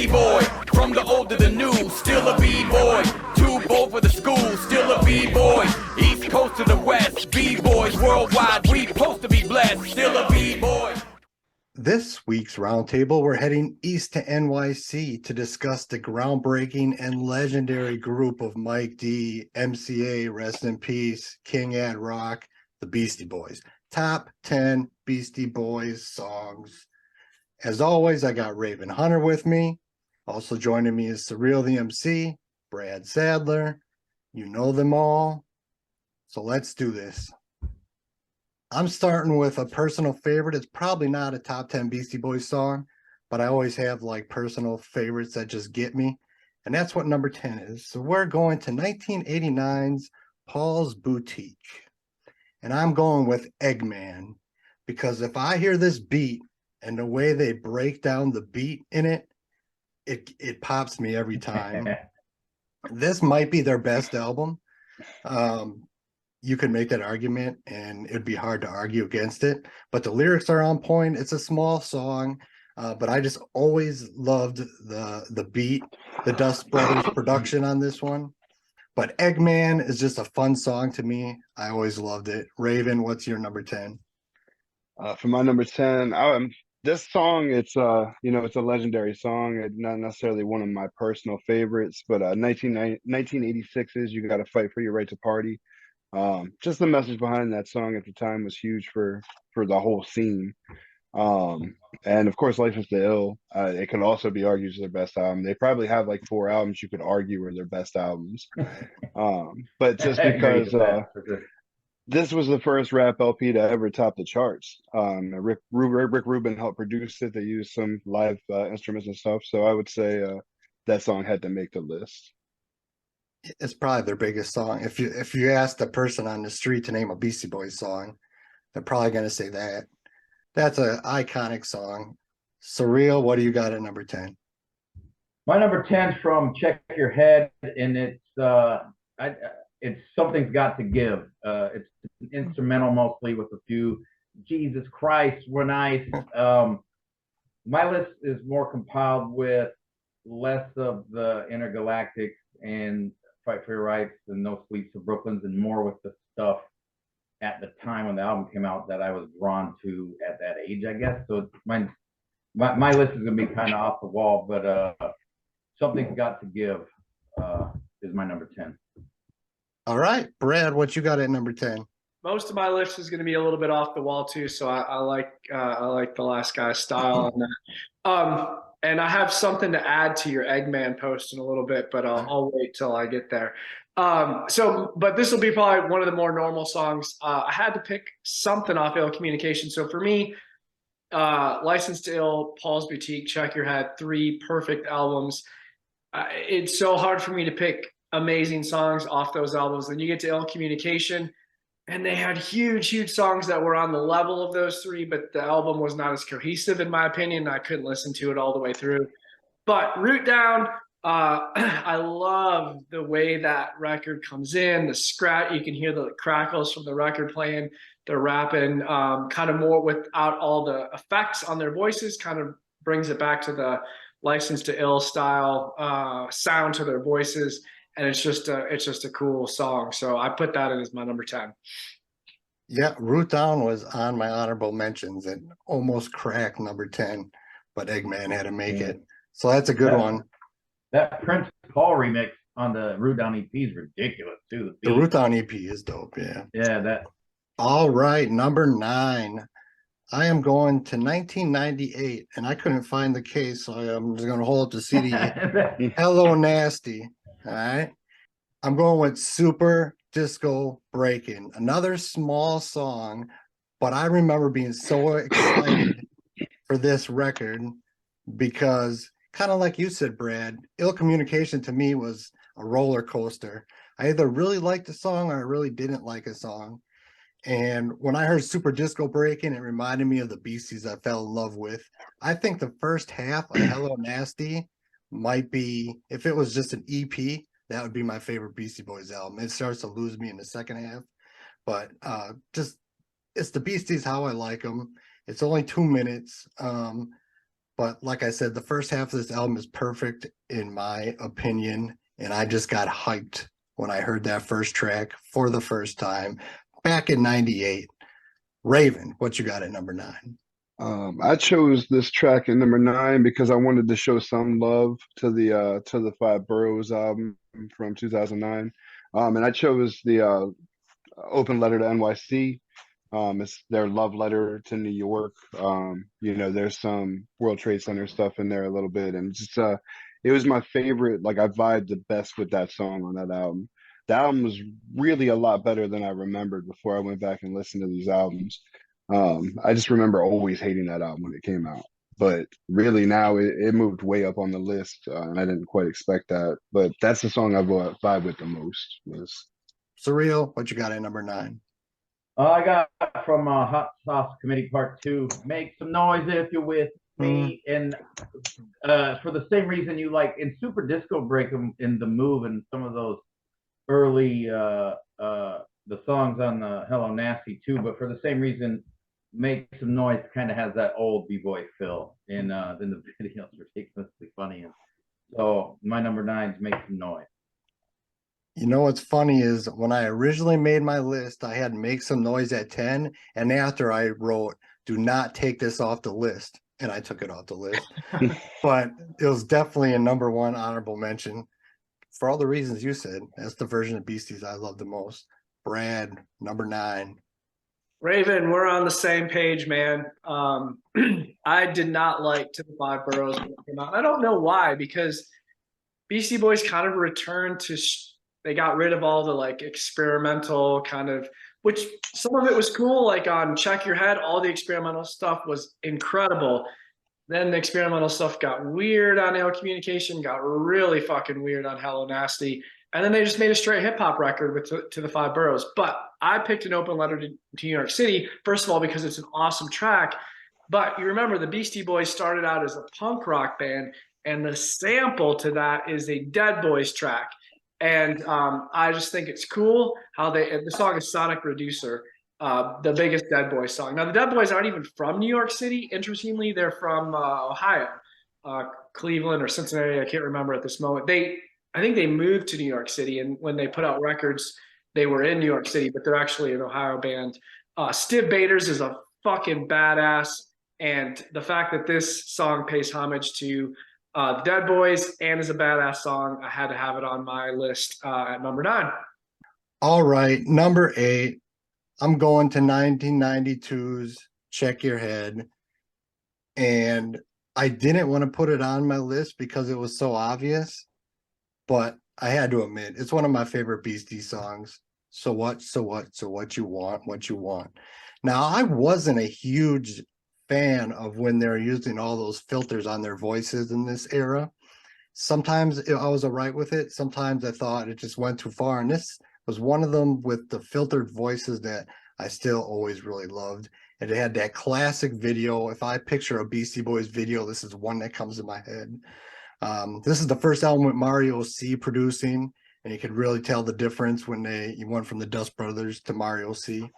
B-boy. From the old to the new, still a B-boy. Too bold for the school, still a B-boy. East Coast to the West, B-boys worldwide. We supposed to be blessed, still a B-boy. This week's roundtable, we're heading east to NYC to discuss the groundbreaking and legendary group of Mike D, MCA, rest in peace, King Ad Rock, the Beastie Boys. Top 10 Beastie Boys songs. As always, I got Raven Hunter with me. Also joining me is Surreal the MC, Brad Sadler. You know them all. So let's do this. I'm starting with a personal favorite. It's probably not a top 10 Beastie Boys song, but I always have like personal favorites that just get me. And that's what number 10 is. So we're going to 1989's Paul's Boutique. And I'm going with Eggman, because if I hear this beat and the way they break down the beat in it, it pops me every time. This might be their best album. You could make that argument and it'd be hard to argue against it, but the lyrics are on point. It's a small song, but I just always loved the beat, the Dust Brothers production on this one. But Eggman is just a fun song to me. I always loved it. Raven, what's your number 10? For my number 10, this song, it's it's a legendary song. It's not necessarily one of my personal favorites, but 1986's "You Gotta Fight for Your Right to Party." Just the message behind that song at the time was huge for the whole scene. And of course, License to Ill, it could also be argued as their best album. They probably have like 4 albums you could argue were their best albums. But just because this was the first rap LP to ever top the charts. Rick Rubin helped produce it. They used some live instruments and stuff. So I would say that song had to make the list. It's probably their biggest song. If you ask the person on the street to name a Beastie Boys song, they're probably going to say that. That's an iconic song. Surreal, what do you got at number 10? My number 10 is from Check Your Head, and it's Something's Got to Give. It's instrumental mostly with a few Jesus Christ, we're nice. My list is more compiled with less of the Intergalactics and Fight for Your Rights and No Sleeps to Brooklyn's, and more with the stuff at the time when the album came out that I was drawn to at that age, I guess. So my list is gonna be kind of off the wall, but Something's Got to Give is my number 10. All right, Brad, what you got at number 10? Most of my list is going to be a little bit off the wall too, so I like the last guy's style on that. And I have something to add to your Eggman post in a little bit, but I'll wait till I get there. But this will be probably one of the more normal songs. I had to pick something off Ill Communication. So for me, License to Ill, Paul's Boutique, Check Your Head, 3 perfect albums. It's so hard for me to pick amazing songs off those albums. Then you get to Ill Communication, and they had huge songs that were on the level of those 3, but the album was not as cohesive in my opinion. I couldn't listen to it all the way through. But Root Down, I love the way that record comes in, the scratch, you can hear the crackles from the record playing, they're rapping, kind of more without all the effects on their voices, kind of brings it back to the License to Ill style sound to their voices. And it's just a cool song. So I put that in as my number 10. Yeah, Root Down was on my honorable mentions and almost cracked number 10, but Eggman had to make it. So that's a good one. That Prince Paul remix on the Root Down EP is ridiculous too. The Root Down EP is dope, yeah. Yeah, that. All right, number 9. I am going to 1998, and I couldn't find the case, so I'm just going to hold up the CD. Hello Nasty. All right. I'm going with Super Disco Breakin'. Another small song, but I remember being so excited for this record because, kind of like you said, Brad, Ill Communication to me was a roller coaster. I either really liked the song or I really didn't like a song. And when I heard Super Disco Breakin', it reminded me of the Beasties I fell in love with. I think the first half of Hello Nasty might be, if it was just an EP, that would be my favorite Beastie Boys album. It starts to lose me in the second half, but just it's the Beasties how I like them. It's only 2 minutes, But like I said, the first half of this album is perfect in my opinion. And I just got hyped when I heard that first track for the first time back in 98. Raven, what you got at number 9? I chose this track at number 9 because I wanted to show some love to the Five Boroughs album from 2009. And I chose the Open Letter to NYC. It's their love letter to New York. You know, there's some World Trade Center stuff in there a little bit, and just it was my favorite. Like I vibed the best with that song on that album. The album was really a lot better than I remembered before I went back and listened to these albums. I just remember always hating that album when it came out, but really now it moved way up on the list, and I didn't quite expect that. But that's the song I vibe with the most. Was Surreal, what you got at number 9? I got from Hot Sauce Committee Part 2, Make Some Noise If You're With Me. And for the same reason you like in Super Disco Break in The Move and some of those early the songs on the Hello Nasty too, but for the same reason, Make Some Noise kind of has that old B-boy feel in the videos, ridiculously funny. And so my number 9 is Make Some Noise. You know what's funny is when I originally made my list, I had Make Some Noise at 10, and after I wrote, do not take this off the list, and I took it off the list. But it was definitely a number 1 honorable mention for all the reasons you said. That's the version of Beasties I love the most. Brad, number 9. Raven, we're on the same page, man. I did not like To the Five Boroughs when it came out. I don't know why, because Beastie Boys kind of returned to they got rid of all the like experimental kind of, which some of it was cool, like on Check Your Head, all the experimental stuff was incredible. Then the experimental stuff got weird on Ill Communication, got really fucking weird on Hello Nasty. And then they just made a straight hip hop record with To the Five Boroughs. But I picked An Open Letter to New York City, first of all, because it's an awesome track. But you remember the Beastie Boys started out as a punk rock band, and the sample to that is a Dead Boys track. And I just think it's cool how the song is Sonic Reducer, the biggest Dead Boys song. Now, the Dead Boys aren't even from New York City. Interestingly, they're from Ohio, Cleveland or Cincinnati. I can't remember at this moment. I think they moved to New York City, and when they put out records, they were in New York City, but they're actually an Ohio band. Stiv Bators is a fucking badass, and the fact that this song pays homage to the Dead Boys and is a badass song, I had to have it on my list at number 9. All right, number 8. I'm going to 1992's Check Your Head. And I didn't want to put it on my list because it was so obvious, but I had to admit, it's one of my favorite Beastie songs. So what you want. Now, I wasn't a huge fan of when they're using all those filters on their voices in this era. Sometimes I was all right with it. Sometimes I thought it just went too far. And this was one of them with the filtered voices that I still always really loved. And it had that classic video. If I picture a Beastie Boys video, this is one that comes to my head. This is the first album with Mario C producing, and you could really tell the difference when you went from the Dust Brothers to Mario C.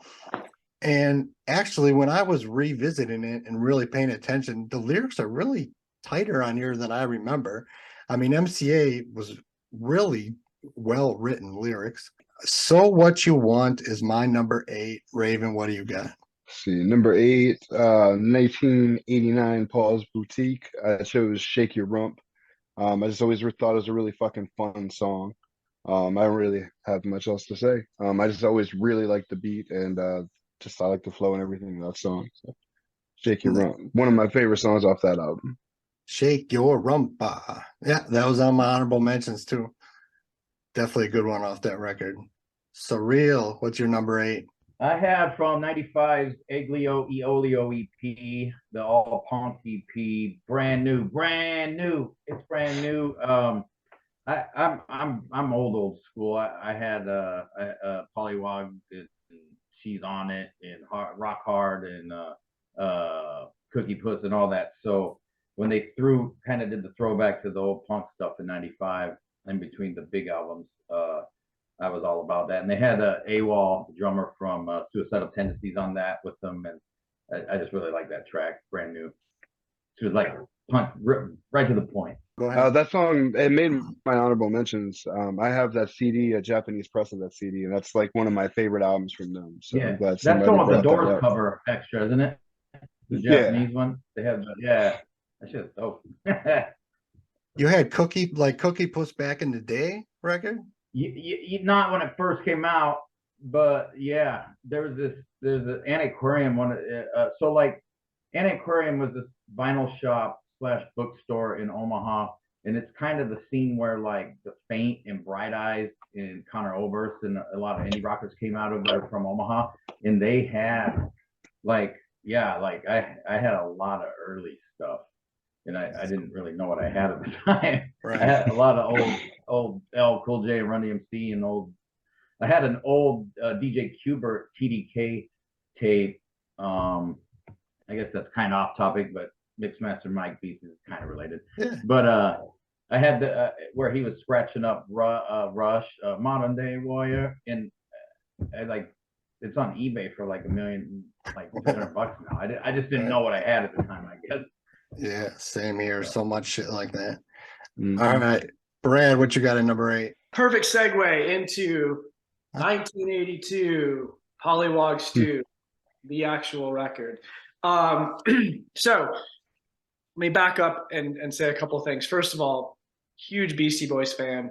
And actually, when I was revisiting it and really paying attention, the lyrics are really tighter on here than I remember. I mean, MCA was really well-written lyrics. So What You Want is my number 8. Raven, what do you got? See, number 8, 1989 Paul's Boutique. I chose Shake Your Rump. I just always thought it was a really fucking fun song. I don't really have much else to say. I just always really liked the beat and I like the flow and everything in that song. So, Shake Your Rump, one of my favorite songs off that album. Shake Your Rumpa. Yeah, that was on my honorable mentions too. Definitely a good one off that record. Surreal, what's your number 8? I have from 95's Eglio Eolio EP, the All Punk EP, brand new. It's brand new. I'm old school. I had Pollywog, She's on It, and Rock Hard, and Cookie Puss, and all that. So when they did the throwback to the old punk stuff in 95, in between the big albums, I was all about that. And they had AWOL, the drummer from Suicidal Tendencies, on that with them, and I just really like that track, brand new. She was like right to the point. Go ahead. That song, it made my honorable mentions. I have that CD, a Japanese press of that CD, and that's like one of my favorite albums from them. So Yeah, I'm glad that's the somebody one with the brought that Doors up. cover extra, isn't it? The Yeah. Japanese one. They have, yeah, that shit's dope. You had Cookie Puss back in the day record? Not when it first came out, but yeah, there's an antiquarian one. So like, Antiquarian was this vinyl shop / bookstore in Omaha, and it's kind of the scene where like the Faint and Bright Eyes and Conor Oberst and a lot of indie rockers came out of there from Omaha, and they had like, yeah, like I had a lot of early stuff, and I didn't really know what I had at the time. Right. I had a lot of old L Cool J and Run DMC and I had an old DJ Qbert TDK tape. I guess that's kind of off topic, but Mixmaster Mike Beast is kind of related. Yeah. But I had the where he was scratching up Rush, Modern Day Warrior, and I like it's on eBay for like $1 million, like $600 now. I just didn't know what I had at the time, I guess. Yeah, same here. So much shit like that. Mhm. All right, Brad, what you got at number 8? Perfect segue into 1982 Pollywog Stew, the actual record. So let me back up and say a couple of things. First of all, huge Beastie Boys fan.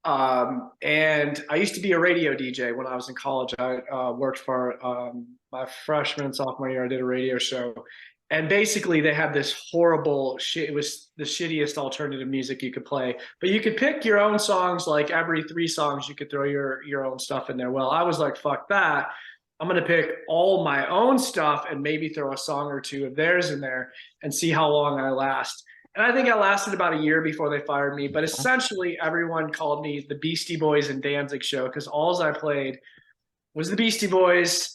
And I used to be a radio DJ when I was in college. I worked for my freshman and sophomore year. I did a radio show. And basically they had this horrible shit. It was the shittiest alternative music you could play, but you could pick your own songs. Like every 3 songs, you could throw your own stuff in there. Well, I was like, fuck that. I'm going to pick all my own stuff and maybe throw a song or 2 of theirs in there and see how long I last. And I think I lasted about a year before they fired me. But essentially, everyone called me the Beastie Boys and Danzig show because all I played was the Beastie Boys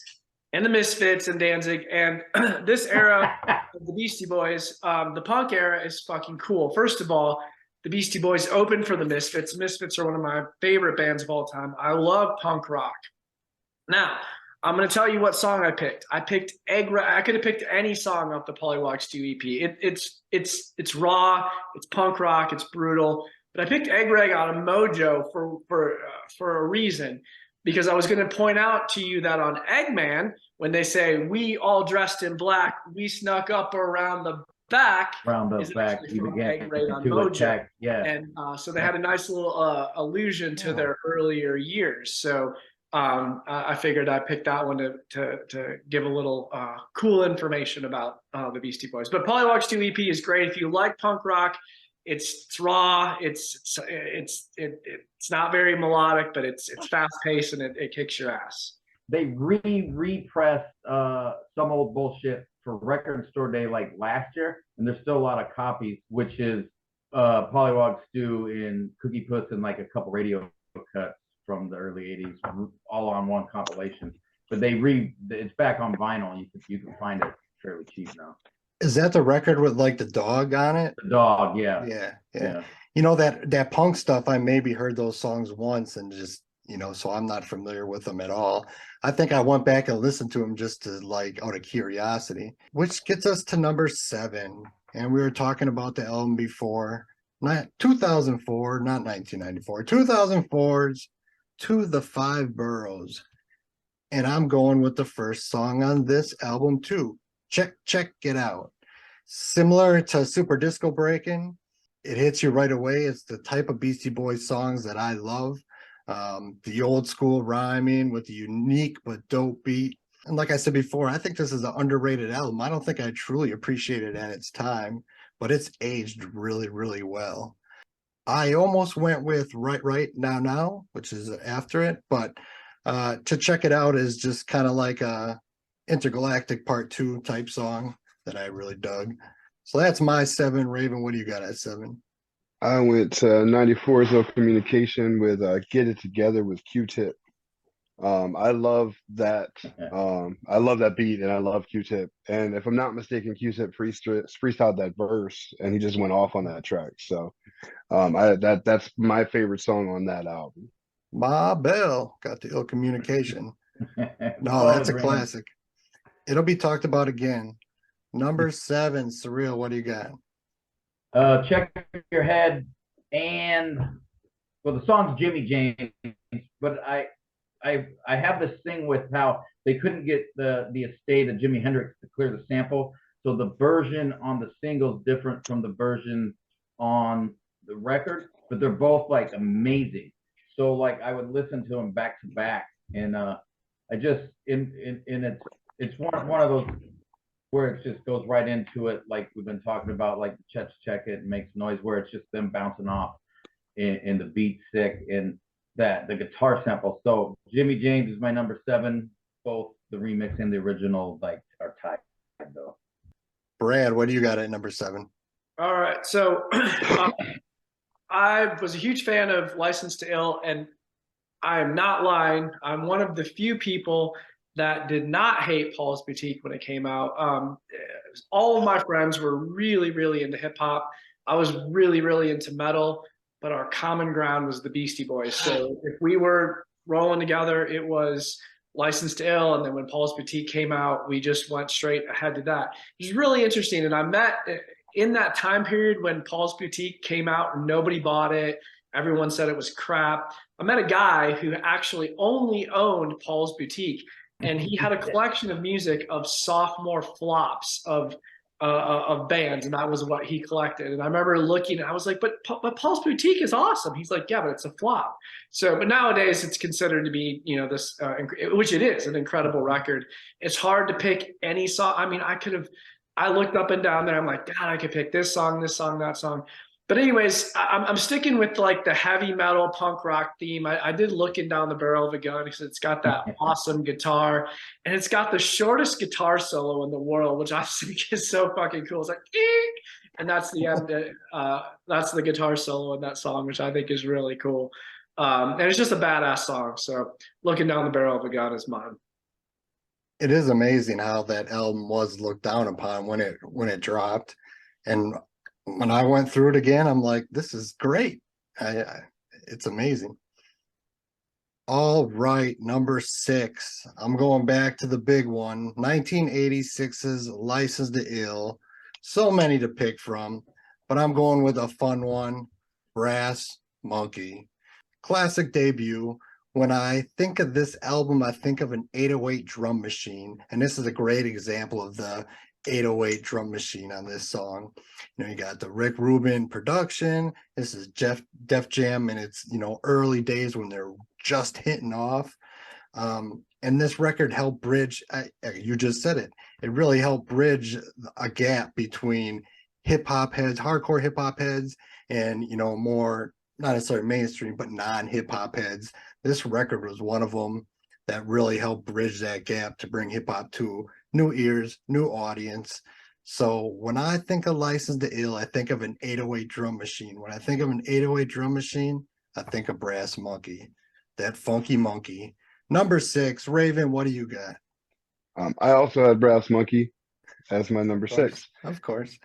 and the Misfits and Danzig. And this era of the Beastie Boys, the punk era is fucking cool. First of all, the Beastie Boys opened for the Misfits. Misfits are one of my favorite bands of all time. I love punk rock. Now, I'm going to tell you what song I picked. I picked Egg Rag. I could have picked any song off the Pollywog Stew EP. It's raw, it's punk rock, it's brutal. But I picked Egg Rag out of Mojo for a reason, because I was going to point out to you that on Eggman, when they say we all dressed in black, we snuck up around the back. Around the back, you began on to Mojo. attack. Yeah. And so they had a nice little allusion to their earlier years. So I figured I'd pick that one to give a little cool information about the Beastie Boys. But Pollywog Stew EP is great if you like punk rock. It's raw. It's not very melodic, but it's fast paced and it kicks your ass. They repressed some old bullshit for Record Store Day like last year, and there's still a lot of copies, which is Pollywog Stew and Cookie Puss and like a couple radio cuts from the early 80s, all on one compilation. But it's back on vinyl. You can find it fairly cheap now. Is that the record with like the dog on it? The dog, yeah. Yeah. You know, that punk stuff, I maybe heard those songs once and just, so I'm not familiar with them at all. I think I went back and listened to them just to like out of curiosity, which gets us to number 7. And we were talking about the album before, not 2004, not 1994, 2004's To the 5 Boroughs. And I'm going with the first song on this album too. Check it out. Similar to Super Disco Breakin', it hits you right away. It's the type of Beastie Boys songs that I love. The old school rhyming with the unique but dope beat. And like I said before, I think this is an underrated album. I don't think I truly appreciate it at its time, but it's aged really, really well. I almost went with Right Now, which is after it, but To Check It Out is just kind of like a Intergalactic Part 2 type song that I really dug. So that's my 7. Raven, what do you got at 7? I went to 94's No Communication with Get It Together with Q-Tip. I love that. I love that beat, and I love Q-Tip. And if I'm not mistaken, Q-Tip freestyled that verse, and he just went off on that track. So that's my favorite song on that album. Ma Bell got the ill communication. No, that's a classic. It'll be talked about again. Number 7, Surreal. What do you got? Check Your Head, and well, the song's Jimmy James, but I have this thing with how they couldn't get the estate of Jimi Hendrix to clear the sample, so the version on the single is different from the version on the record, but they're both like amazing. So like I would listen to them back to back, and I just in it's one of those where it just goes right into it, like we've been talking about, like the check it and makes noise, where it's just them bouncing off and the beat sick and that the guitar sample. So Jimmy James is my number 7. Both the remix and the original like are tied though. Brad, what do you got at number 7? All right. So I was a huge fan of License to Ill, and I am not lying. I'm one of the few people that did not hate Paul's Boutique when it came out. All of my friends were really, really into hip hop. I was really, really into metal, but our common ground was the Beastie Boys. So if we were rolling together, it was License to Ill. And then when Paul's Boutique came out, we just went straight ahead to that. It was really interesting. And I met in that time period when Paul's Boutique came out and nobody bought it. Everyone said it was crap. I met a guy who actually only owned Paul's Boutique, and he had a collection of music of sophomore flops of bands, and that was what he collected. And I remember looking, and I was like, but Paul's Boutique is awesome. He's like, yeah, but it's a flop. So, but nowadays it's considered to be, you know, this, which it is, an incredible record. It's hard to pick any song. I mean, I looked up and down there. I'm like, God, I could pick this song, that song. But anyways, I'm sticking with like the heavy metal punk rock theme. I did Looking Down the Barrel of a Gun because it's got that awesome guitar, and it's got the shortest guitar solo in the world, which I think is so fucking cool. It's like, eek! And that's the end. That's the guitar solo in that song, which I think is really cool. And it's just a badass song. So Looking Down the Barrel of a Gun is mine. It is amazing how that album was looked down upon when it dropped, and when I went through it again, I'm like, this is great. It's amazing. All right, number 6. I'm going back to the big one, 1986's License to Ill. So many to pick from, but I'm going with a fun one, Brass Monkey. Classic debut. When I think of this album, I think of an 808 drum machine, and this is a great example of the 808 drum machine on this song. You know, you got the Rick Rubin production. This is Def Jam in its, you know, early days when they're just hitting off. And this record helped bridge, you just said it, it really helped bridge a gap between hip hop heads, hardcore hip hop heads, and, you know, more, not necessarily mainstream, but non-hip hop heads. This record was one of them that really helped bridge that gap to bring hip hop to new ears, new audience. So when I think of License to Ill, I think of an 808 drum machine. When I think of an 808 drum machine, I think of Brass Monkey, that funky monkey. Number 6, Raven, what do you got? I also had Brass Monkey as my number 6. Of course.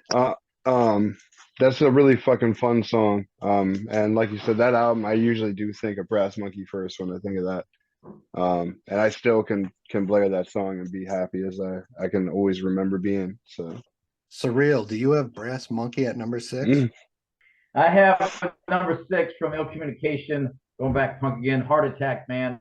That's a really fucking fun song. And like you said, that album, I usually do think of Brass Monkey first when I think of that. And I still can blare that song and be happy as I can always remember being. So Surreal, do you have Brass Monkey at number 6? I have number 6 from Ill Communication, going back punk again, Heart Attack Man.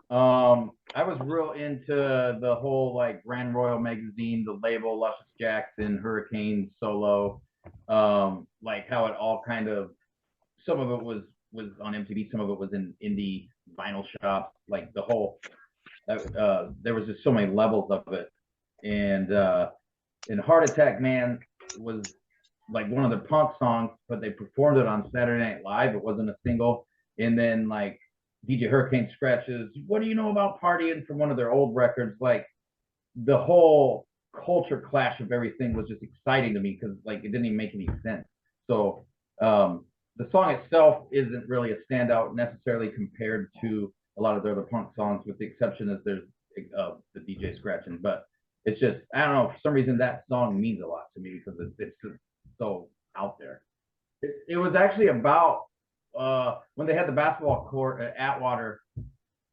I was real into the whole like Grand Royal magazine, the label, Luscious Jackson, Hurricane solo, like how it all kind of, some of it was on MTV, some of it was in indie vinyl shops, like the whole, there was just so many levels of it. And Heart Attack Man was like one of their punk songs, but they performed it on Saturday Night Live. It wasn't a single. And then like DJ Hurricane scratches, What Do You Know About Partying, from one of their old records. Like the whole culture clash of everything was just exciting to me because like it didn't even make any sense. So the song itself isn't really a standout necessarily compared to a lot of the other punk songs, with the exception that there's the DJ scratching. But it's just, I don't know, for some reason that song means a lot to me because it's just so out there. It was actually about when they had the basketball court at Atwater,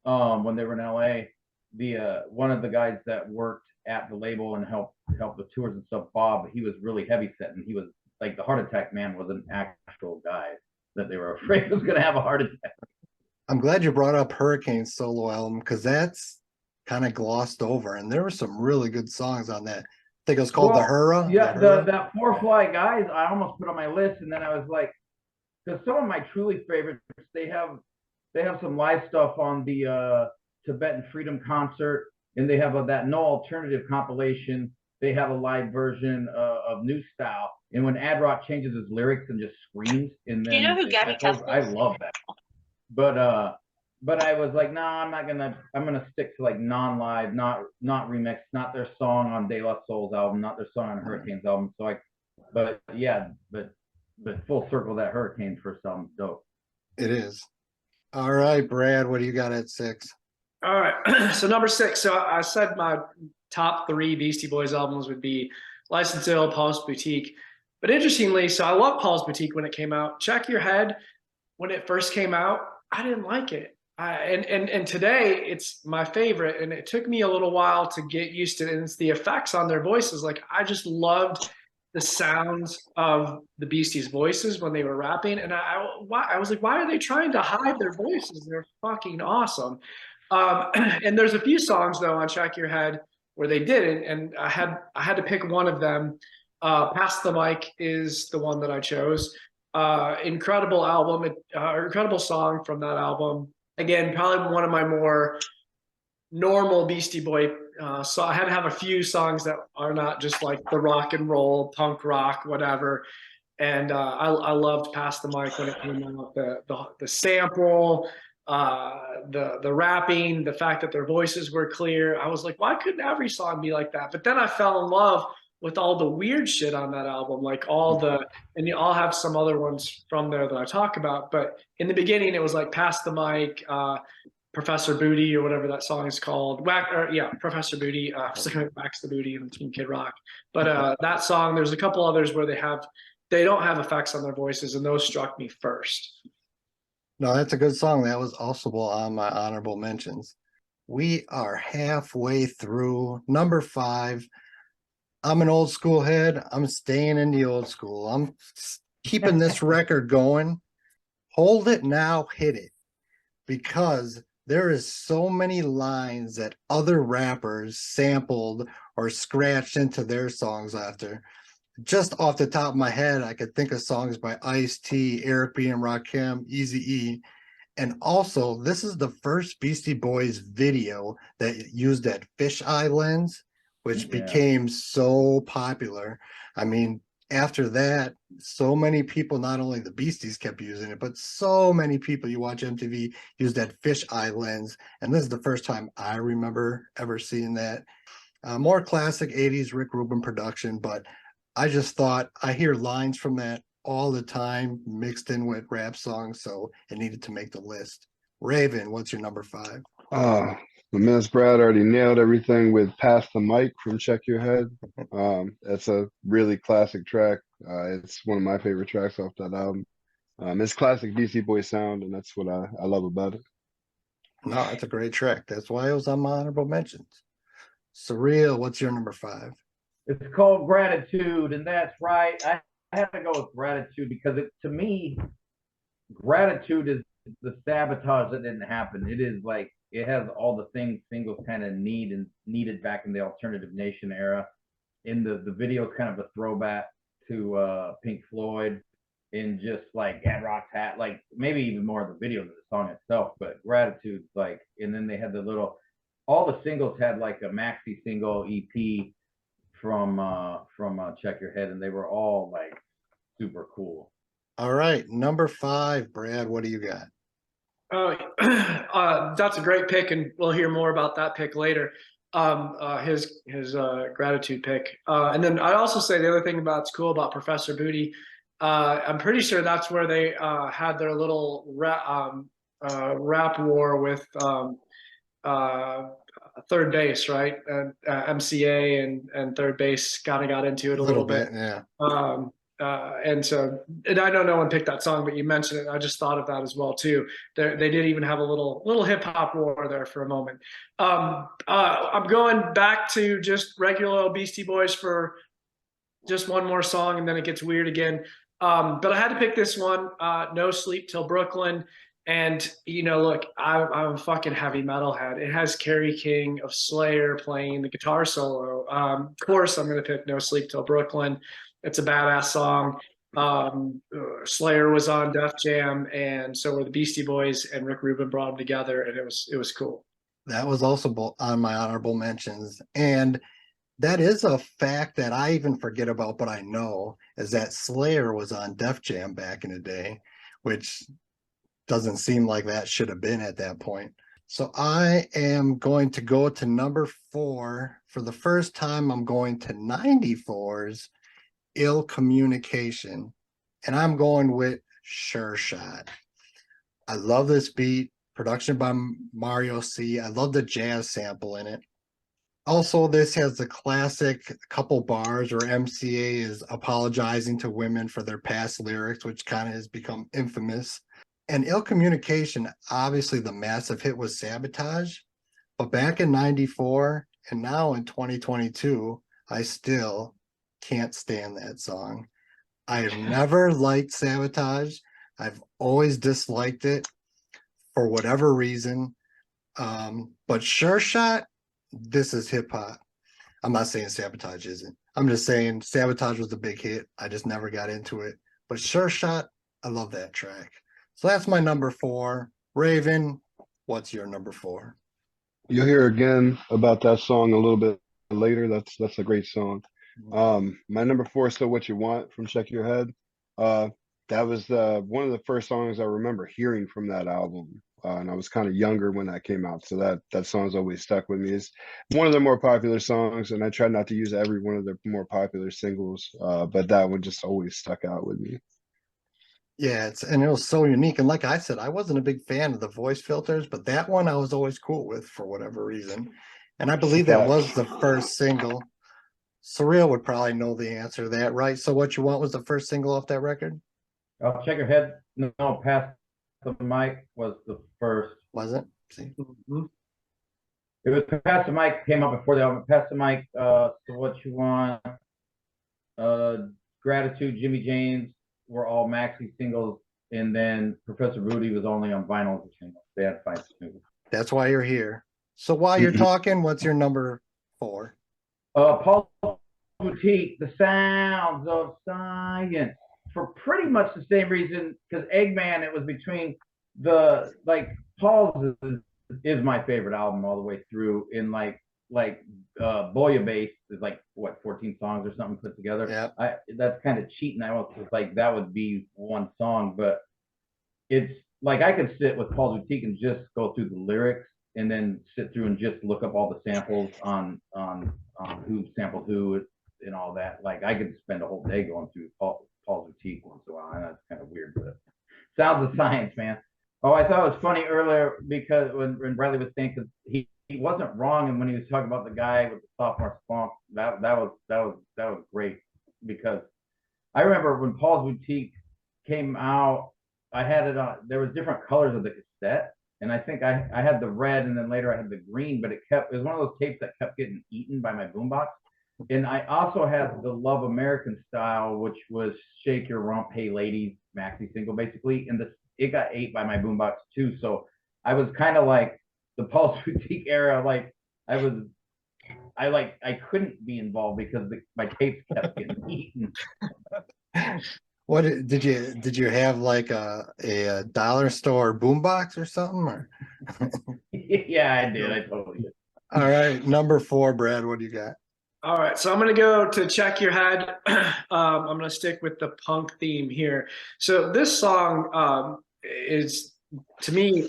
when they were in LA, the one of the guys that worked at the label and helped with tours and stuff, Bob, he was really heavy set, and he was like the heart attack man was an actual guy that they were afraid was going to have a heart attack. I'm glad you brought up Hurricane's solo album because that's kind of glossed over, and there were some really good songs on that. I think it was called The Hurrah. Yeah, The Hurrah. that Four Fly Guys, I almost put on my list, and then I was like, because some of my truly favorites, they have some live stuff on the Tibetan Freedom Concert, and they have that No Alternative compilation. They have a live version of New Style, and when Ad Rock changes his lyrics and just screams, and then Do you know who Gabby Tuff I is? love that. But I was like, nah, I'm gonna stick to like non-live, not remix, not their song on De La Soul's album, not their song on Hurricane's album. So but full circle, that Hurricane first album's dope. It is. All right, Brad, what do you got at 6? All right. So number 6. So I said my top 3 Beastie Boys albums would be License to Ill, Paul's Boutique. But interestingly, so I love Paul's Boutique when it came out. Check Your Head, when it first came out, I didn't like it. And today it's my favorite. And it took me a little while to get used to it. And it's the effects on their voices. Like, I just loved the sounds of the Beasties' voices when they were rapping. And I was like, why are they trying to hide their voices? They're fucking awesome. And there's a few songs though on Check Your Head where they didn't, and I had to pick one of them. Pass the Mic is the one that I chose. Incredible album, incredible song from that album. Again, probably one of my more normal Beastie Boy. So I had to have a few songs that are not just like the rock and roll, punk rock, whatever. And I loved Pass the Mic when it came out. The sample, the rapping, the fact that their voices were clear. I was like, why couldn't every song be like that? But then I fell in love with all the weird shit on that album, like and I'll have some other ones from there that I talk about. But in the beginning, it was like Pass the Mic, Professor Booty, or whatever that song is called. Professor Booty, Wax the Booty and Team Kid Rock. But that song, there's a couple others where they don't have effects on their voices, and those struck me first. No, that's a good song. That was also on my honorable mentions. We are halfway through. Number 5. I'm an old school head. I'm staying in the old school. I'm keeping this record going. Hold It Now, Hit It. Because there is so many lines that other rappers sampled or scratched into their songs after. Just off the top of my head, I could think of songs by Ice-T, Eric B. and Rakim, Eazy-E. And also, this is the first Beastie Boys video that used that fisheye lens, which became so popular. I mean, after that, so many people, not only the Beasties kept using it, but so many people, you watch MTV, use that fisheye lens. And this is the first time I remember ever seeing that. More classic 80s Rick Rubin production, but I just thought I hear lines from that all the time mixed in with rap songs, so it needed to make the list. Raven, what's your number 5? My man Brad already nailed everything with Pass the Mic from Check Your Head. That's a really classic track. It's one of my favorite tracks off that album. It's classic Beastie Boy sound, and that's what I love about it. No, it's a great track. That's why it was on my honorable mentions. Surreal, what's your number 5? It's called Gratitude, and that's right. I had to go with Gratitude because to me, gratitude is the sabotage that didn't happen. It is like, it has all the things singles kind of needed back in the Alternative Nation era. In the video, kind of a throwback to Pink Floyd, in just like Ad Rock's hat, like maybe even more of the video than the song itself. But Gratitude's like, and then they had all the singles had like a maxi single EP from Check Your Head, and they were all like super cool. All right, number 5, Brad, what do you got? That's a great pick, and we'll hear more about that pick later. His Gratitude pick, and then I'd also say the other thing that's cool about Professor Booty, I'm pretty sure that's where they had their little rap war with Third Base, right? And MCA and Third Base kind of got into it a little bit. Yeah. And I know no one picked that song, but you mentioned it. I just thought of that as well too. They did even have a little hip hop war there for a moment. I'm going back to just regular old Beastie Boys for just one more song, and then it gets weird again. But I had to pick this one, No Sleep Till Brooklyn. And, you know, look, I'm a fucking heavy metal head. It has Kerry King of Slayer playing the guitar solo. Of course, I'm going to pick No Sleep Till Brooklyn. It's a badass song. Slayer was on Def Jam, and so were the Beastie Boys, and Rick Rubin brought them together, and it was cool. That was also on my honorable mentions. And that is a fact that I even forget about, but I know is that Slayer was on Def Jam back in the day, which doesn't seem like that should have been at that point. So I am going to go to number 4. For the first time, I'm going to 94's Ill Communication. And I'm going with Sure Shot. I love this beat. Production by Mario C. I love the jazz sample in it. Also, this has the classic couple bars where MCA is apologizing to women for their past lyrics, which kind of has become infamous. And Ill Communication, obviously the massive hit was Sabotage, but back in 94 and now in 2022, I still can't stand that song. I have never liked Sabotage. I've always disliked it for whatever reason. But Sure Shot, this is hip hop. I'm not saying Sabotage isn't. I'm just saying Sabotage was a big hit. I just never got into it. But Sure Shot, I love that track. So that's my number 4. Raven, what's your number 4? You'll hear again about that song a little bit later. That's a great song. My number 4 is Still What You Want from Check Your Head. That was one of the first songs I remember hearing from that album. And I was kind of younger when that came out, so that song's always stuck with me. It's one of their more popular songs, and I try not to use every one of their more popular singles, but that one just always stuck out with me. Yeah, and it was so unique. And like I said, I wasn't a big fan of the voice filters, but that one I was always cool with for whatever reason. And I believe that was the first single. Surreal would probably know the answer to that, right? So What You Want was the first single off that record? I'll check your head. No, Pass the Mic was the first. Was it? See? Mm-hmm. It was Pass the Mic came up before the album. Pass the Mic, So What You Want, Gratitude, Jimmy James were all maxi singles, and then Professor Rudy was only on vinyl as a single. They had 5 singles. That's why you're here. So while you're talking, what's your number 4? Paul Boutique, The Sounds of Science, for pretty much the same reason, because Eggman, it was between Paul's is my favorite album all the way through, in Bouillabaisse is 14 songs or something put together. Yeah. That's kind of cheating. I was like, that would be one song, but it's like I could sit with Paul Boutique and just go through the lyrics and then sit through and just look up all the samples on who sampled who and all that. Like I could spend a whole day going through Paul Boutique once in a while, and that's kind of weird, but Sounds of Science, man. Oh, I thought it was funny earlier because when Bradley was saying, because he wasn't wrong, and when he was talking about the guy with the sophomore slump, that was great, because I remember when Paul's Boutique came out, I had it on. There was different colors of the cassette, and I think I had the red, and then later I had the green, but it was one of those tapes that kept getting eaten by my boombox. And I also had the Love American Style, which was Shake Your Rump, Hey Ladies maxi single, basically, and it got ate by my boombox too. So I was kind of like the Paul's Boutique era. Like I couldn't be involved because my tapes kept getting eaten. What did you have like a dollar store boombox or something? Or? Yeah, I did. I totally did. All right, number 4, Brad. What do you got? All right, so I'm going to go to Check Your Head. I'm going to stick with the punk theme here. So this song is, to me,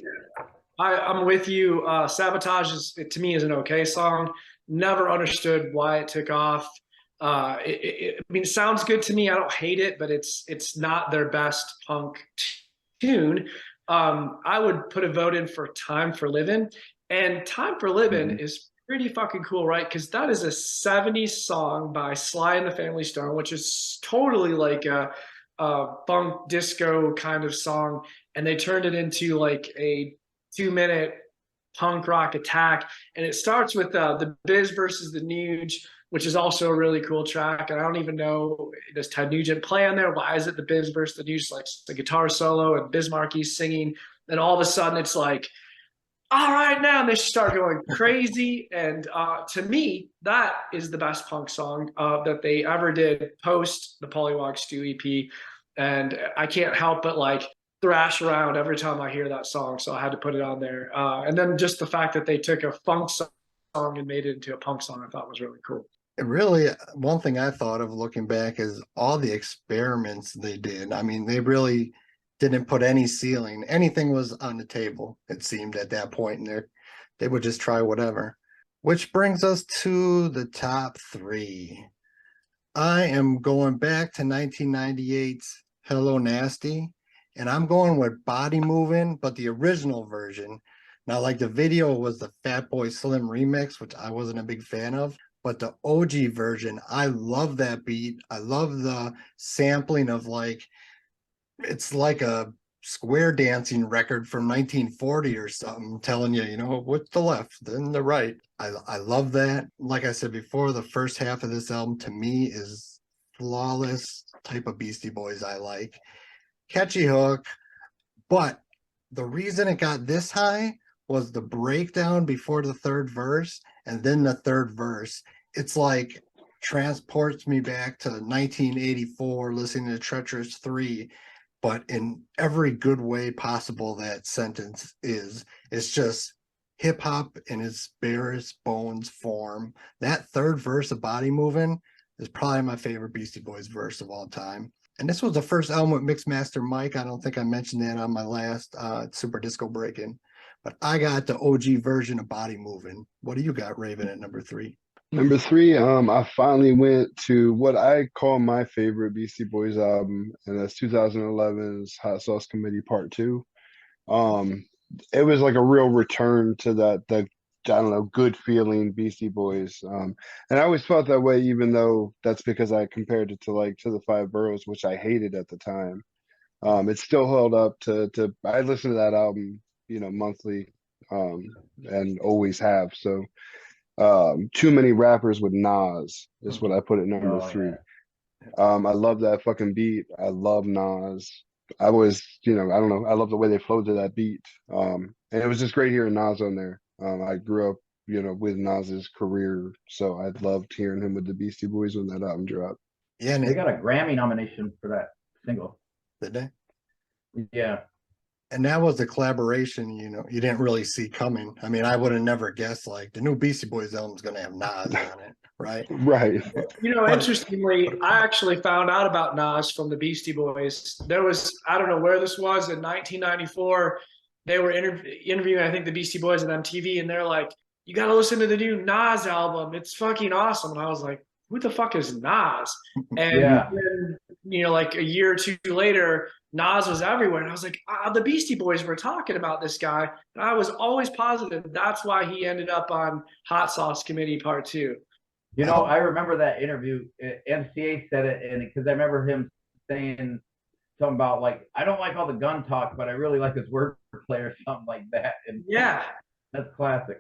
I'm with you. Sabotage to me is an okay song. Never understood why it took off. I mean, it sounds good to me. I don't hate it, but it's not their best punk tune. I would put a vote in for Time for Living, and Time for Living is pretty fucking cool, right? Because that is a 70s song by Sly and the Family Stone, which is totally like a funk disco kind of song, and they turned it into like a 2-minute punk rock attack. And it starts with the Biz versus the Nuge. which is also a really cool track. And I don't even know, does Ted Nugent play on there? Why is it the Biz versus the Nugent, like the guitar solo and Bismarcky's singing? And all of a sudden it's like, all right, now, and they start going crazy. And to me, that is the best punk song that they ever did post the Pollywog Stew EP. And I can't help but like thrash around every time I hear that song. So I had to put it on there. And then just the fact that they took a funk song and made it into a punk song, I thought was really cool. It really, one thing I thought of looking back is all the experiments they did. I mean, they really didn't put any ceiling. Anything was on the table, it seemed, at that point, and they would just try whatever. Which brings us to the top three. I am going back to 1998's Hello Nasty, and I'm going with Body Movin', but the original version. Now, like, the video was the Fatboy Slim remix, which I wasn't a big fan of, but the OG version, I love that beat. I love the sampling of, like, it's like a square dancing record from 1940 or something, telling you, you know, what's the left, then the right. I love that. Like I said before, the first half of this album to me is flawless type of Beastie Boys I like. Catchy hook, but the reason it got this high was the breakdown before the third verse, and then the third verse. It's like transports me back to 1984 listening to Treacherous 3, but in every good way possible. That sentence is, it's just hip hop in its barest bones form. That third verse of Body Movin' is probably my favorite Beastie Boys verse of all time. And this was the first album with Mixmaster Mike. I don't think I mentioned that on my last Super Disco Break-In, but I got the OG version of Body Movin'. What do you got, Raven, at number three? Number three, I finally went to what I call my favorite Beastie Boys album, and that's 2011's Hot Sauce Committee Part 2. It was like a real return to that I don't know, good feeling Beastie Boys. And I always felt that way, even though that's because I compared it to the Five Boroughs, which I hated at the time. It still held up to I listened to that album, monthly, and always have. So Too Many Rappers with Nas is what I put at number three. I love that fucking beat. I love Nas. I was, I don't know, I love the way they flowed to that beat. And it was just great hearing Nas on there. I grew up, with Nas's career, so I loved hearing him with the Beastie Boys when that album dropped. Yeah, and They got a Grammy nomination for that single. did they? Yeah. And that was a collaboration, you didn't really see coming. I mean, I would have never guessed, like, the new Beastie Boys album is going to have Nas on it, right? Right. Interestingly, I actually found out about Nas from the Beastie Boys. There was, I don't know where this was, in 1994. They were interviewing, I think, the Beastie Boys at MTV, and they're like, you got to listen to the new Nas album. It's fucking awesome. And I was like, who the fuck is Nas? And then, like a year or two later, Nas was everywhere. And I was like, the Beastie Boys were talking about this guy. And I was always positive that's why he ended up on Hot Sauce Committee Part 2. I remember that interview. MCA said it, and because I remember him saying something about, like, I don't like all the gun talk, but I really like his wordplay or something like that. And yeah, that's classic.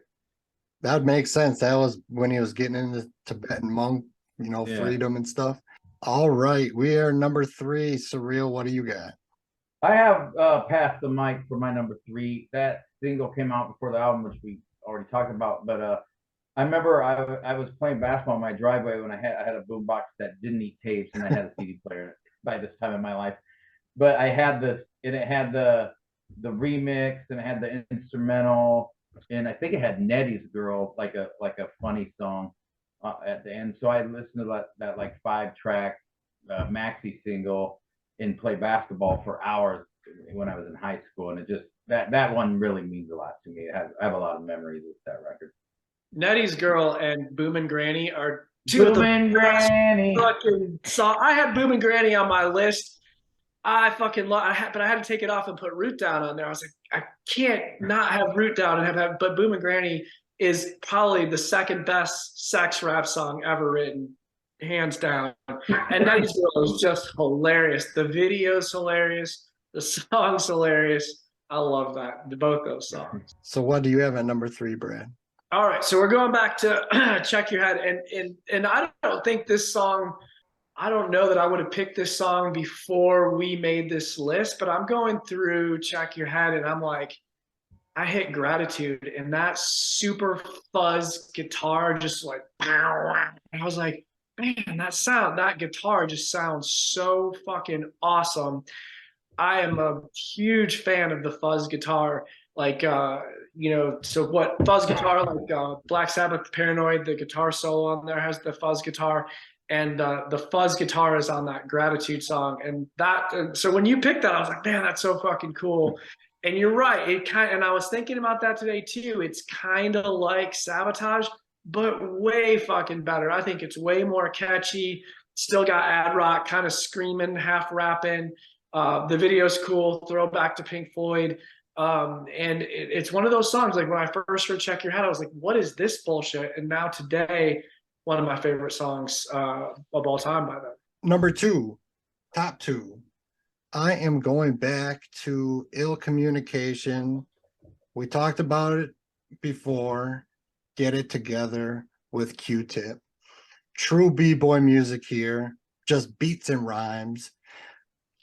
That would make sense. That was when he was getting into Tibetan monk, freedom and stuff. All right, we are number three. Surreal, what do you got? I have Passed the Mic for my number three. That single came out before the album, which we already talked about. But I remember I was playing basketball in my driveway when I had a boombox that didn't need tapes, and I had a CD player by this time in my life. But I had this, and it had the remix, and it had the instrumental, and I think it had Nettie's Girl, like a funny song at the end. So I listened to that like 5-track maxi single and play basketball for hours when I was in high school, and it just that one really means a lot to me. I have a lot of memories with that record. Nettie's Girl and Boomin' Granny are two of the Granny fucking song. I had Boomin' Granny on my list. I fucking love, but I had to take it off and put Root Down on there. I was like, I can't not have Root Down and have, but Boomin' Granny is probably the second best sex rap song ever written, hands down. And Nettie's Girl is just hilarious. The video's hilarious. The song's hilarious. I love that. Both those songs. So what do you have at number three, Brad? All right, so we're going back to Check Your Head, and I don't think this song. I don't know that I would have picked this song before we made this list, but I'm going through Check Your Head, and I'm like, I hit Gratitude, and that super fuzz guitar just like, I was like, man, that guitar just sounds so fucking awesome. I am a huge fan of the fuzz guitar. Like, so what fuzz guitar, like Black Sabbath Paranoid, the guitar solo on there has the fuzz guitar, and the fuzz guitar is on that Gratitude song. And so when you picked that, I was like, man, that's so fucking cool. And you're right. And I was thinking about that today too. It's kind of like Sabotage, but way fucking better. I think it's way more catchy. Still got ad rock, kind of screaming, half rapping. The video's cool, throwback to Pink Floyd. And it's one of those songs, like when I first heard Check Your Head, I was like, what is this bullshit? And now today, one of my favorite songs of all time by them. Number two, top two. I am going back to Ill Communication. We talked about it before. Get It Together with Q-Tip. True B-boy music here, just beats and rhymes.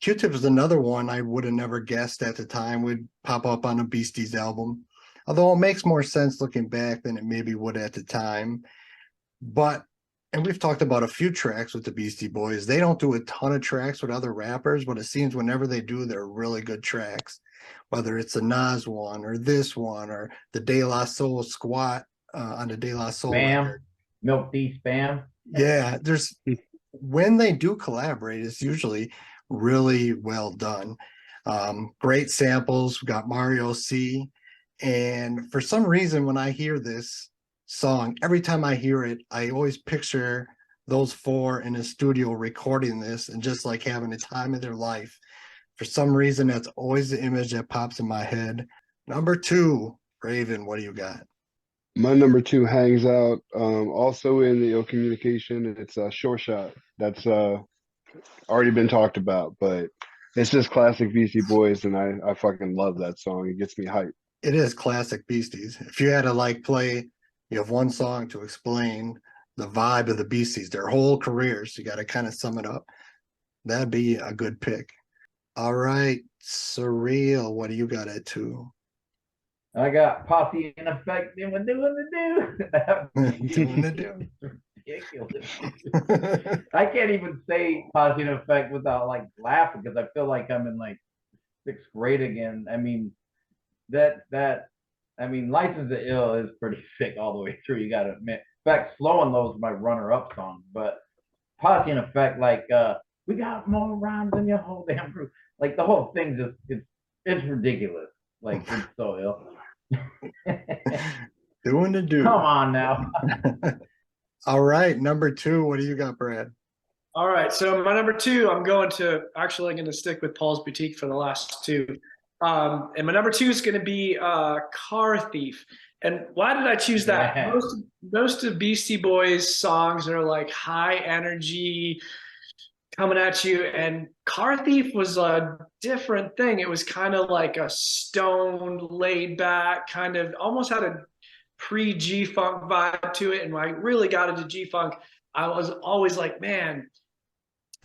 Q-Tip is another one I would have never guessed at the time would pop up on a Beasties album. Although it makes more sense looking back than it maybe would at the time. But, and we've talked about a few tracks with the Beastie Boys. They don't do a ton of tracks with other rappers, but it seems whenever they do, they're really good tracks. Whether it's a Nas one or this one or the De La Soul Squat on the De La Soul record. Milk Tea Spam. Yeah, when they do collaborate, it's usually really well done. Great samples. We got Mario C. And for some reason, when I hear this song, every time I hear it, I always picture those four in a studio recording this and just like having the time of their life. For some reason, that's always the image that pops in my head. Number two, Raven, what do you got? My number two hangs out also in the Ill Communication. It's a Short Shot. That's already been talked about, but it's just classic Beastie Boys, and I fucking love that song. It gets me hyped. It is classic Beasties. If you had to like play, you have one song to explain the vibe of the Beasties, their whole careers, you got to kind of sum it up. That'd be a good pick. All right, Surreal, what do you got at two? I got Posse in Effect doing the do. Ridiculous. I can't even say Posse in Effect without like laughing because I feel like I'm in like sixth grade again. I mean, License to Ill is pretty sick all the way through, you gotta admit. In fact, Slow and Low is my runner-up song, but Posse in Effect, like we got more rhymes than your whole damn group. Like the whole thing just it's ridiculous. Like it's so ill. Doing the do. Come on now. All right, number two, what do you got, Brad? All right, so my number two, I'm going to stick with Paul's Boutique for the last two. And my number two is going to be Car Thief. And why did I choose that? Yeah. Most of Beastie Boys songs are like high energy, coming at you, and Car Thief was a different thing. It was kind of like a stoned, laid back, kind of almost had a pre-G-Funk vibe to it. And when I really got into G-Funk, I was always like, man,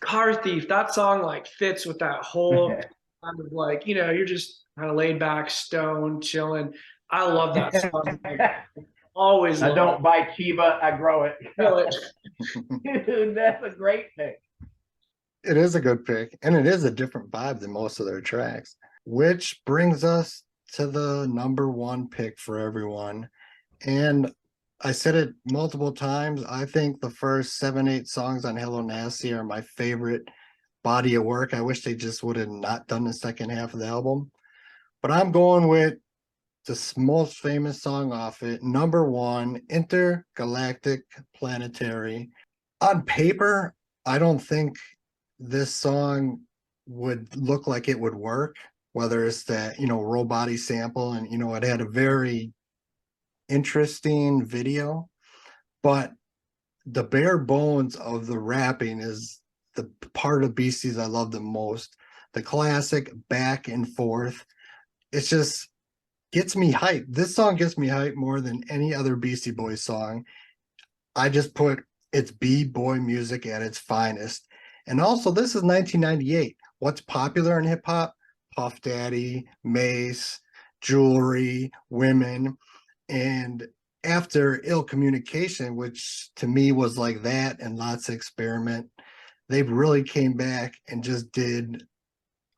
Car Thief, that song like fits with that whole kind of like, you're just kind of laid back, stoned, chilling. I love that song. Always. I don't buy Chiba, I grow it. Dude, that's a great pick. It is a good pick, and it is a different vibe than most of their tracks, which brings us to the number one pick for everyone. And I said it multiple times. I think the first 7-8 songs on Hello Nasty are my favorite body of work. I wish they just would have not done the second half of the album. But I'm going with the most famous song off it, number one, Intergalactic Planetary. On paper, I don't think this song would look like it would work, whether it's that, robot-y sample and, it had a very interesting video, but the bare bones of the rapping is the part of Beasties I love the most. The classic back and forth. It's just gets me hyped. This song gets me hyped more than any other Beastie Boys song. I just put it's B-boy music at its finest. And also, this is 1998. What's popular in hip hop? Puff Daddy, Mace, jewelry, women. And after Ill Communication, which to me was like that and Lots of Experiment, they really came back and just did,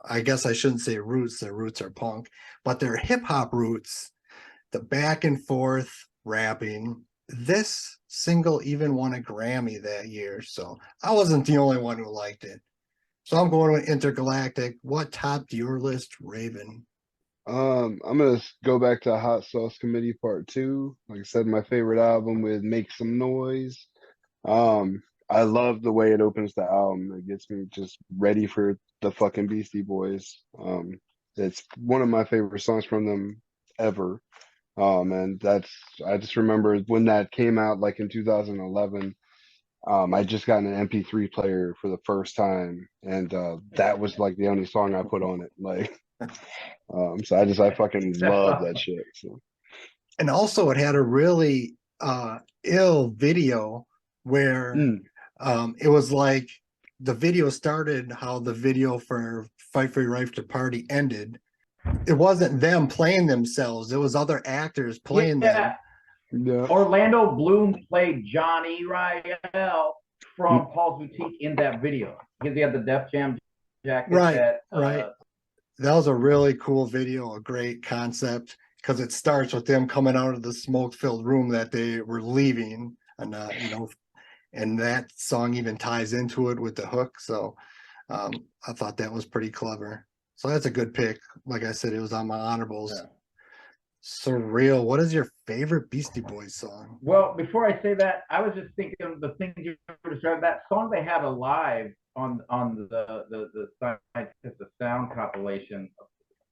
I guess I shouldn't say roots, their roots are punk, but their hip hop roots, the back and forth rapping. This single even won a Grammy that year. So I wasn't the only one who liked it. So I'm going with Intergalactic. What topped your list, Raven? I'm gonna go back to Hot Sauce Committee Part 2. Like I said, my favorite album with Make Some Noise. I love the way it opens the album. It gets me just ready for the fucking Beastie Boys. It's one of my favorite songs from them ever. And I just remember when that came out, like in 2011. I just got an MP3 player for the first time, and that was like the only song I put on it. Like, so I fucking love that shit. So. And also it had a really ill video where it was like the video started how the video for Fight for Your Right to Party ended. It wasn't them playing themselves, it was other actors playing them. Yeah. Orlando Bloom played Johnny Riel from Paul's Boutique in that video because he had the Def Jam jacket. Right. That was a really cool video, a great concept, because it starts with them coming out of the smoke-filled room that they were leaving, and and that song even ties into it with the hook. So I thought that was pretty clever. So that's a good pick. Like I said, it was on my honorables. Yeah. Surreal. What is your favorite Beastie Boys song? Well, before I say that, I was just thinking of the thing you described. That song they had alive on the sound compilation,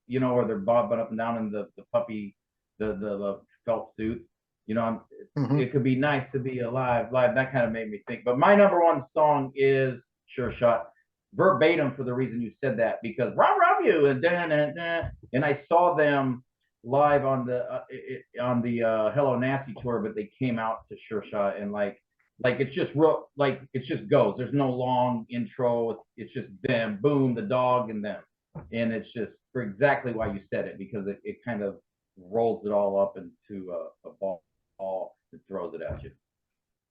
you know, where they're bobbing up and down in the puppy, the felt suit. You know, it could be nice to be alive. Live. That kind of made me think. But my number one song is Sure Shot, verbatim for the reason you said that, because rob you and I saw them live on the Hello Nasty tour, but they came out to Sure Shot, and like it's just real, like it just goes. There's no long intro. It's just them, boom, the dog, and them, and it's just for exactly why you said it, because it kind of rolls it all up into a ball that throws it at you.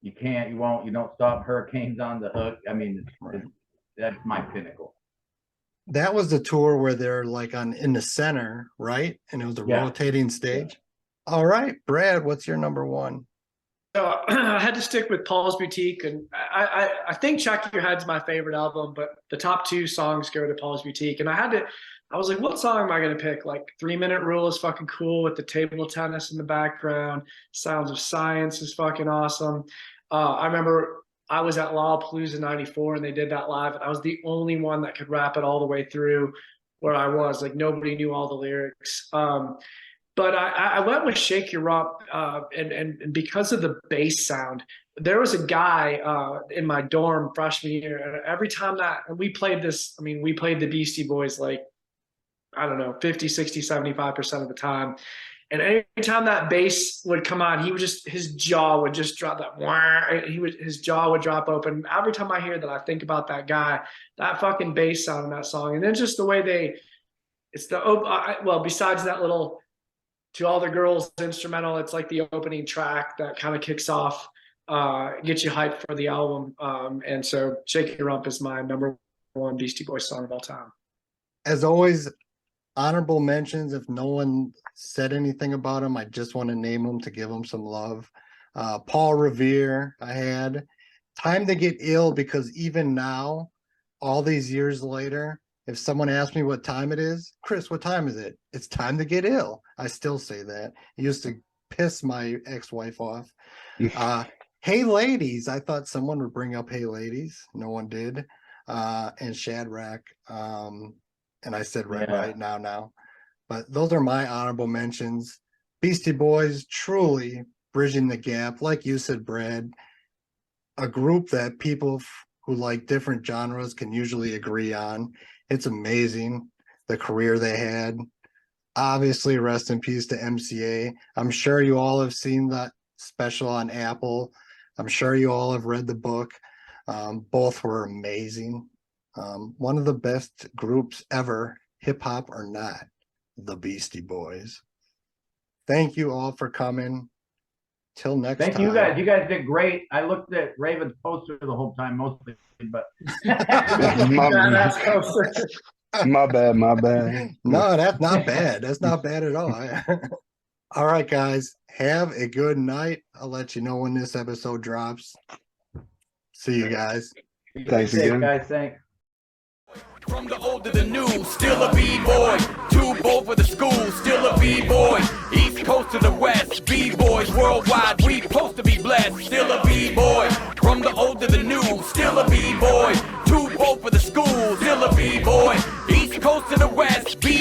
You can't, you won't, you don't stop. Hurricanes on the hook. I mean, that's my pinnacle. That was the tour where they're like in the center, right? And it was a rotating stage. Yeah. All right, Brad, what's your number one? So I had to stick with Paul's Boutique, and I think Check Your Head's my favorite album, but the top two songs go to Paul's Boutique. And I was like, what song am I going to pick? Like 3 Minute Rule is fucking cool with the table tennis in the background. Sounds of Science is fucking awesome. I remember I was at Lollapalooza 94 and they did that live, and I was the only one that could rap it all the way through where I was. Like nobody knew all the lyrics. But I went with Shake Your Rump, and because of the bass sound, there was a guy in my dorm freshman year, and every time that we played this, I mean, we played the Beastie Boys like, I don't know, 50, 60, 75% of the time. And anytime that bass would come on, his jaw would just drop that. His jaw would drop open. Every time I hear that, I think about that guy, that fucking bass sound in that song. And then just the way besides that little To All the Girls instrumental, it's like the opening track that kind of kicks off, gets you hyped for the album. And so Shake Your Rump is my number one Beastie Boys song of all time. As always, honorable mentions. If no one said anything about him, I just want to name him to give him some love. Paul Revere, I had Time to Get Ill, because even now, all these years later, if someone asks me what time it is, Chris, what time is it? It's time to get ill. I still say that. It used to piss my ex-wife off. Hey Ladies, I thought someone would bring up Hey Ladies. No one did. And Shadrach. And I said right now. But those are my honorable mentions. Beastie Boys, truly bridging the gap. Like you said, Brad, a group that people who like different genres can usually agree on. It's amazing the career they had. Obviously, rest in peace to MCA. I'm sure you all have seen that special on Apple. I'm sure you all have read the book. Both were amazing. One of the best groups ever, hip hop or not, the Beastie Boys. Thank you all for coming. Till next Thank time. you guys. You guys did great. I looked at Raven's poster the whole time, mostly, but Badass poster. My bad, my bad. No, that's not bad. That's not bad at all. All right, guys. Have a good night. I'll let you know when this episode drops. See you guys. Thanks Safe, again. guys. Thanks. From the old to the new, still a B-boy. Too bold for the school, still a B-boy. East Coast to the West, B-boys worldwide. We supposed to be blessed, still a B-boy. From the old to the new, still a B-boy. Too bold for the school, still a B-boy. East Coast to the West, B-boy.